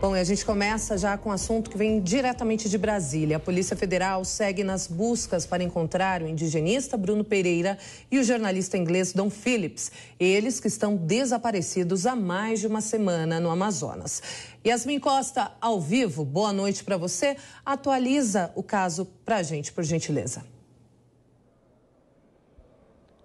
Bom, e a gente começa já com um assunto que vem diretamente de Brasília. A Polícia Federal segue nas buscas para encontrar o indigenista Bruno Pereira e o jornalista inglês Dom Phillips. Eles que estão desaparecidos há mais de uma semana no Amazonas. Yasmin Costa, ao vivo, boa noite para você. Atualiza o caso para a gente, por gentileza.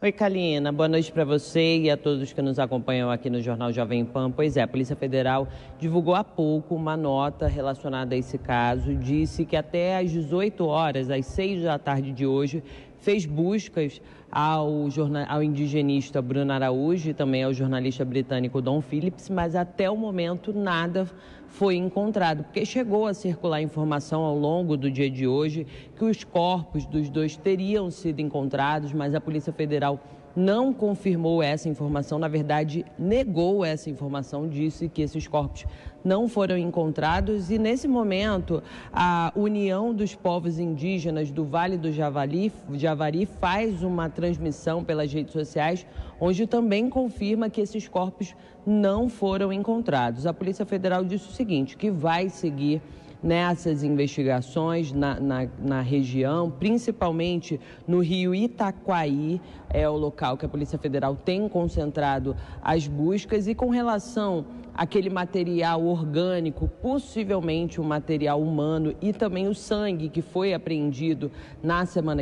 Oi, Kalina. Boa noite para você e a todos que nos acompanham aqui no Jornal Jovem Pan. Pois é, a Polícia Federal divulgou há pouco uma nota relacionada a esse caso. Disse que até às 18 horas, às 6 da tarde de hoje, fez buscas ao indigenista Bruno Araújo e também ao jornalista britânico Dom Phillips, mas até o momento nada foi encontrado, porque chegou a circular informação ao longo do dia de hoje que os corpos dos dois teriam sido encontrados, mas a Polícia Federal não confirmou essa informação, na verdade negou essa informação, disse que esses corpos não foram encontrados e nesse momento a União dos Povos Indígenas do Vale do Javari faz uma transmissão pelas redes sociais, onde também confirma que esses corpos não foram encontrados. A Polícia Federal disse o seguinte, que vai seguir nessas investigações na região, principalmente no rio Itaquaí, é o local que a Polícia Federal tem concentrado as buscas. E com relação àquele material orgânico, possivelmente um material humano e também o sangue que foi apreendido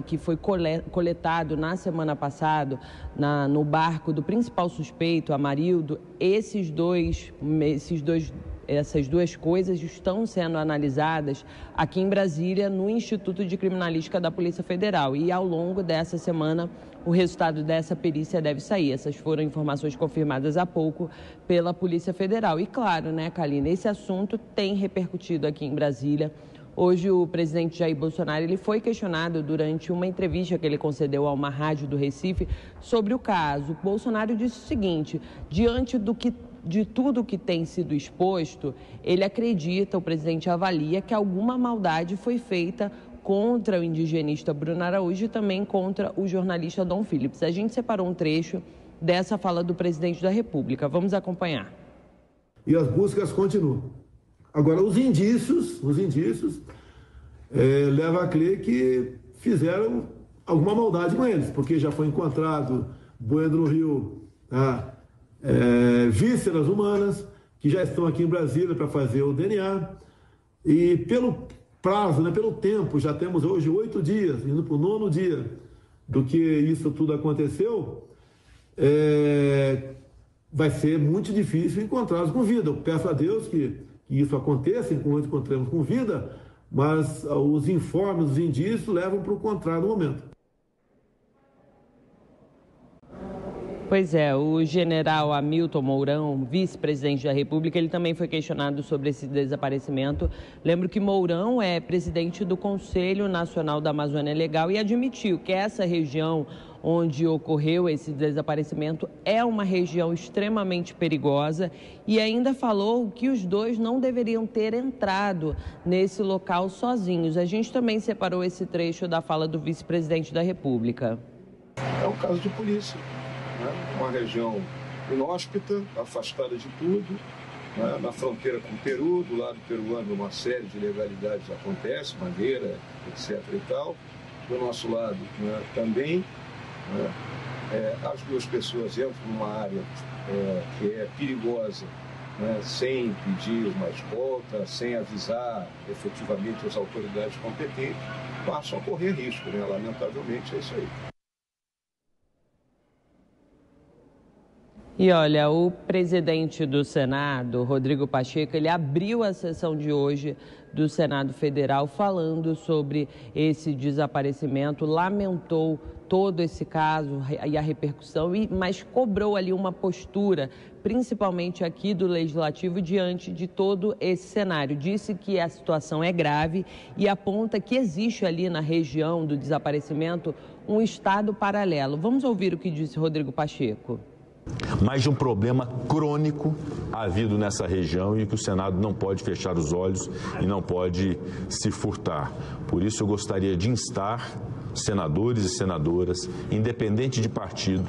que foi coletado na semana passada no barco do principal suspeito, Amarildo, essas duas coisas estão sendo analisadas aqui em Brasília, no Instituto de Criminalística da Polícia Federal. E ao longo dessa semana, o resultado dessa perícia deve sair. Essas foram informações confirmadas há pouco pela Polícia Federal. E claro, né, Kalina, esse assunto tem repercutido aqui em Brasília. Hoje o presidente Jair Bolsonaro ele foi questionado durante uma entrevista que ele concedeu a uma rádio do Recife sobre o caso. Bolsonaro disse o seguinte, diante de tudo que tem sido exposto, ele acredita, o presidente avalia, que alguma maldade foi feita contra o indigenista Bruno Araújo e também contra o jornalista Dom Phillips. A gente separou um trecho dessa fala do presidente da República. Vamos acompanhar. E as buscas continuam. Agora, os indícios levam a crer que fizeram alguma maldade com eles, porque já foi encontrado, boiando no rio, vísceras humanas, que já estão aqui em Brasília para fazer o DNA. E pelo prazo, pelo tempo, já temos hoje 8 dias, indo para o 9º dia do que isso tudo aconteceu, vai ser muito difícil encontrá-los com vida. Eu peço a Deus que isso aconteça, enquanto encontramos com vida, mas os informes, os indícios levam para o contrário no momento. Pois é, o general Hamilton Mourão, vice-presidente da República, ele também foi questionado sobre esse desaparecimento. Lembro que Mourão é presidente do Conselho Nacional da Amazônia Legal e admitiu que essa região onde ocorreu esse desaparecimento é uma região extremamente perigosa e ainda falou que os dois não deveriam ter entrado nesse local sozinhos. A gente também separou esse trecho da fala do vice-presidente da República. É um caso de polícia. Uma região inóspita, afastada de tudo, na fronteira com o Peru, do lado peruano uma série de ilegalidades acontece, madeira, etc. e tal. Do nosso lado também, as duas pessoas entram numa área que é perigosa, sem pedir uma escolta, sem avisar efetivamente as autoridades competentes, passam a correr risco, lamentavelmente é isso aí. E olha, o presidente do Senado, Rodrigo Pacheco, ele abriu a sessão de hoje do Senado Federal falando sobre esse desaparecimento, lamentou todo esse caso e a repercussão, mas cobrou ali uma postura, principalmente aqui do Legislativo, diante de todo esse cenário. Disse que a situação é grave e aponta que existe ali na região do desaparecimento um estado paralelo. Vamos ouvir o que disse Rodrigo Pacheco. Mas de um problema crônico havido nessa região e que o Senado não pode fechar os olhos e não pode se furtar. Por isso eu gostaria de instar senadores e senadoras, independente de partido,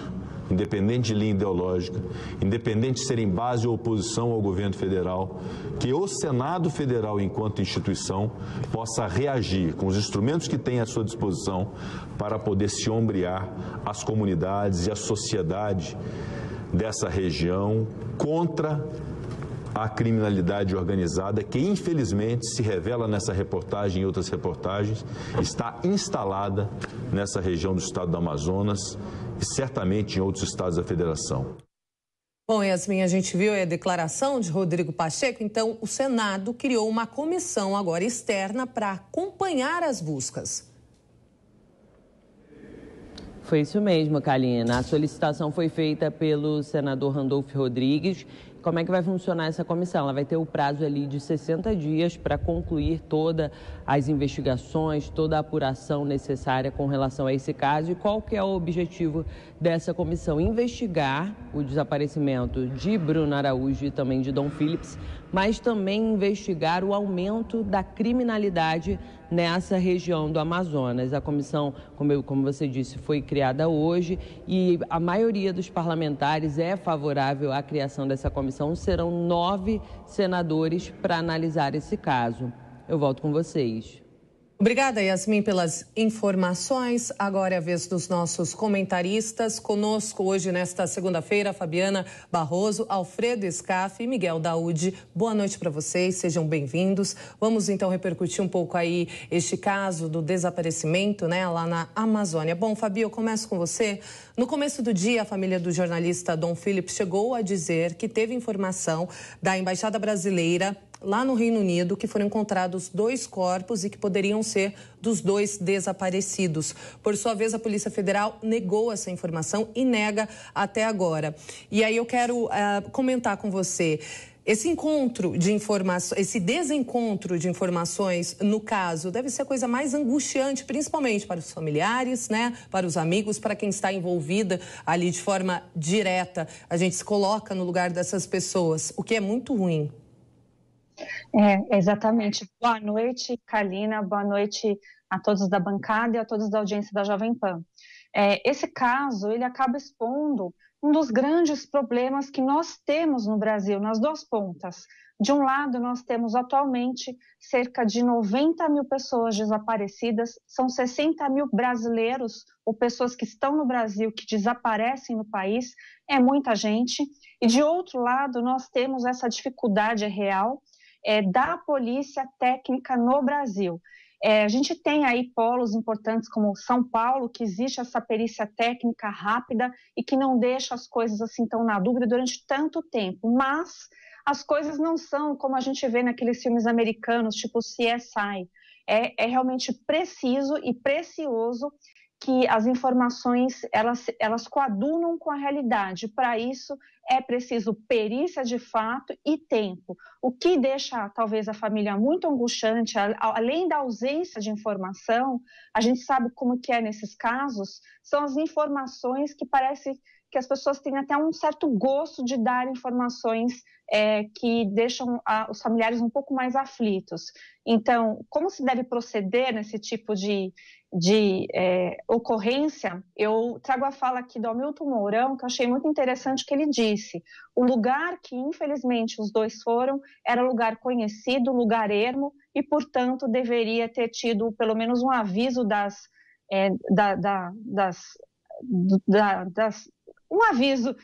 independente de linha ideológica, independente de ser em base ou oposição ao governo federal, que o Senado Federal, enquanto instituição, possa reagir com os instrumentos que tem à sua disposição para poder se ombrear as comunidades e a sociedade dessa região contra a criminalidade organizada que, infelizmente, se revela nessa reportagem e outras reportagens, está instalada nessa região do estado do Amazonas e certamente em outros estados da federação. Bom, Yasmin, a gente viu a declaração de Rodrigo Pacheco, então o Senado criou uma comissão agora externa para acompanhar as buscas. Foi isso mesmo, Kalina. A solicitação foi feita pelo senador Randolfo Rodrigues. Como é que vai funcionar essa comissão? Ela vai ter o prazo ali de 60 dias para concluir todas as investigações, toda a apuração necessária com relação a esse caso. E qual que é o objetivo dessa comissão? Investigar o desaparecimento de Bruno Araújo e também de Dom Phillips, mas também investigar o aumento da criminalidade nessa região do Amazonas. A comissão, como você disse, foi criada hoje e a maioria dos parlamentares é favorável à criação dessa comissão. Serão 9 senadores para analisar esse caso. Eu volto com vocês. Obrigada, Yasmin, pelas informações. Agora é a vez dos nossos comentaristas. Conosco hoje, nesta segunda-feira, Fabiana Barroso, Alfredo Scaff e Miguel Daúde. Boa noite para vocês, sejam bem-vindos. Vamos, então, repercutir um pouco aí este caso do desaparecimento, lá na Amazônia. Bom, Fabi, eu começo com você. No começo do dia, a família do jornalista Dom Phillips chegou a dizer que teve informação da Embaixada Brasileira lá no Reino Unido que foram encontrados 2 corpos e que poderiam ser dos 2 desaparecidos. Por sua vez, a Polícia Federal negou essa informação e nega até agora. E aí eu quero comentar com você. Esse desencontro de informações, no caso, deve ser a coisa mais angustiante, principalmente para os familiares, para os amigos, para quem está envolvida ali de forma direta. A gente se coloca no lugar dessas pessoas, o que é muito ruim. Exatamente. Boa noite, Kalina. Boa noite a todos da bancada e a todos da audiência da Jovem Pan. Esse caso, ele acaba expondo um dos grandes problemas que nós temos no Brasil, nas 2 pontas. De um lado, nós temos atualmente cerca de 90 mil pessoas desaparecidas, são 60 mil brasileiros ou pessoas que estão no Brasil que desaparecem no país, é muita gente. E de outro lado, nós temos essa dificuldade real da polícia técnica no Brasil. A gente tem aí polos importantes como São Paulo, que existe essa perícia técnica rápida e que não deixa as coisas assim tão na dúvida durante tanto tempo, mas as coisas não são como a gente vê naqueles filmes americanos, tipo CSI. É realmente preciso e precioso que as informações elas coadunam com a realidade. Para isso, é preciso perícia de fato e tempo. O que deixa, talvez, a família muito angustiante, além da ausência de informação, a gente sabe como que é nesses casos, são as informações que parece que as pessoas têm até um certo gosto de dar informações que deixam os familiares um pouco mais aflitos. Então, como se deve proceder nesse tipo de ocorrência? Eu trago a fala aqui do Hamilton Mourão, que eu achei muito interessante, que ele disse: o lugar que, infelizmente, os 2 foram era lugar conhecido, lugar ermo, e, portanto, deveria ter tido pelo menos um aviso um aviso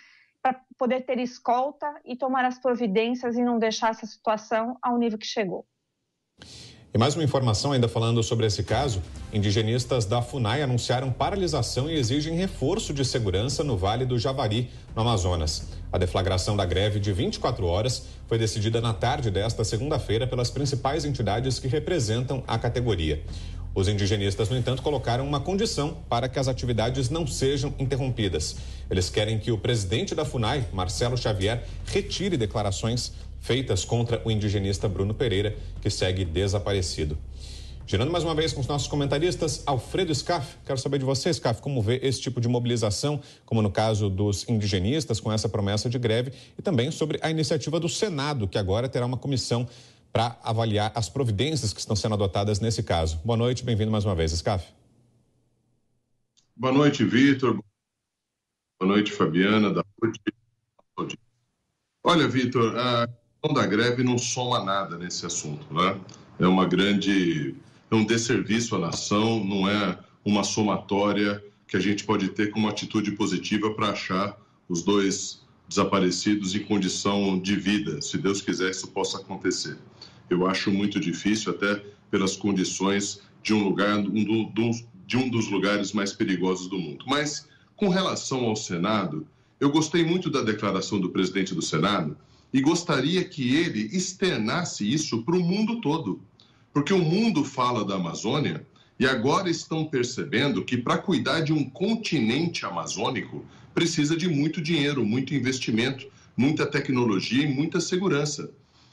para poder ter escolta e tomar as providências e não deixar essa situação ao nível que chegou. E mais uma informação, ainda falando sobre esse caso, indigenistas da FUNAI anunciaram paralisação e exigem reforço de segurança no Vale do Javari, no Amazonas. A deflagração da greve de 24 horas foi decidida na tarde desta segunda-feira pelas principais entidades que representam a categoria. Os indigenistas, no entanto, colocaram uma condição para que as atividades não sejam interrompidas. Eles querem que o presidente da FUNAI, Marcelo Xavier, retire declarações feitas contra o indigenista Bruno Pereira, que segue desaparecido. Girando mais uma vez com os nossos comentaristas, Alfredo Scaff, quero saber de você, Scaff, como vê esse tipo de mobilização, como no caso dos indigenistas, com essa promessa de greve, e também sobre a iniciativa do Senado, que agora terá uma comissão para avaliar as providências que estão sendo adotadas nesse caso. Boa noite, bem-vindo mais uma vez, Scaff. Boa noite, Vitor. Boa noite, Fabiana. Olha, Vitor, a questão da greve não soma nada nesse assunto, né? É um desserviço à nação, não é uma somatória que a gente pode ter como atitude positiva para achar os dois desaparecidos em condição de vida. Se Deus quiser, isso possa acontecer. Eu acho muito difícil, até pelas condições de um dos lugares mais perigosos do mundo. Mas, com relação ao Senado, eu gostei muito da declaração do presidente do Senado e gostaria que ele externasse isso para o mundo todo. Porque o mundo fala da Amazônia e agora estão percebendo que para cuidar de um continente amazônico precisa de muito dinheiro, muito investimento, muita tecnologia e muita segurança.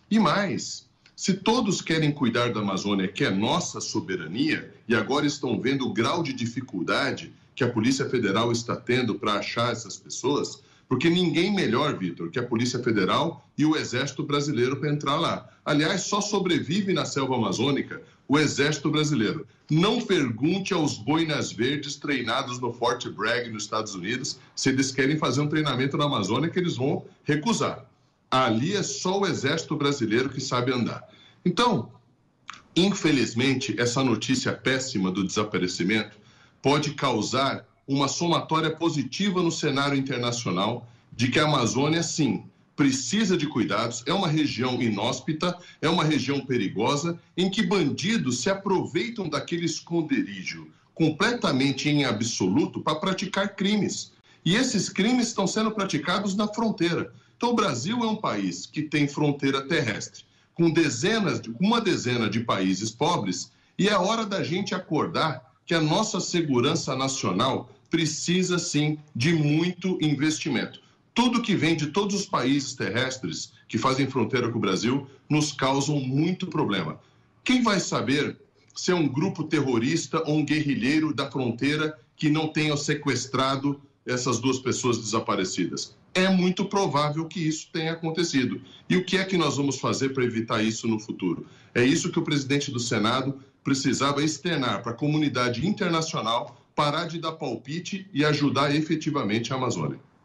E mais, se todos querem cuidar da Amazônia, que é nossa soberania, e agora estão vendo o grau de dificuldade que a Polícia Federal está tendo para achar essas pessoas, porque ninguém melhor, Vitor, que a Polícia Federal e o Exército Brasileiro para entrar lá. Aliás, só sobrevive na selva amazônica o Exército Brasileiro. Não pergunte aos boinas verdes treinados no Fort Bragg, nos Estados Unidos, se eles querem fazer um treinamento na Amazônia, que eles vão recusar. Ali é só o Exército Brasileiro que sabe andar. Então, infelizmente, essa notícia péssima do desaparecimento pode causar uma somatória positiva no cenário internacional de que a Amazônia, sim, precisa de cuidados, é uma região inóspita, é uma região perigosa, em que bandidos se aproveitam daquele esconderijo completamente em absoluto para praticar crimes. E esses crimes estão sendo praticados na fronteira. Então, o Brasil é um país que tem fronteira terrestre, com uma dezena de países pobres, e é hora da gente acordar que a nossa segurança nacional precisa, sim, de muito investimento. Tudo que vem de todos os países terrestres que fazem fronteira com o Brasil nos causam muito problema. Quem vai saber se é um grupo terrorista ou um guerrilheiro da fronteira que não tenha sequestrado essas duas pessoas desaparecidas? É muito provável que isso tenha acontecido. E o que é que nós vamos fazer para evitar isso no futuro? É isso que o presidente do Senado precisava externar para a comunidade internacional, parar de dar palpite e ajudar efetivamente a Amazônia.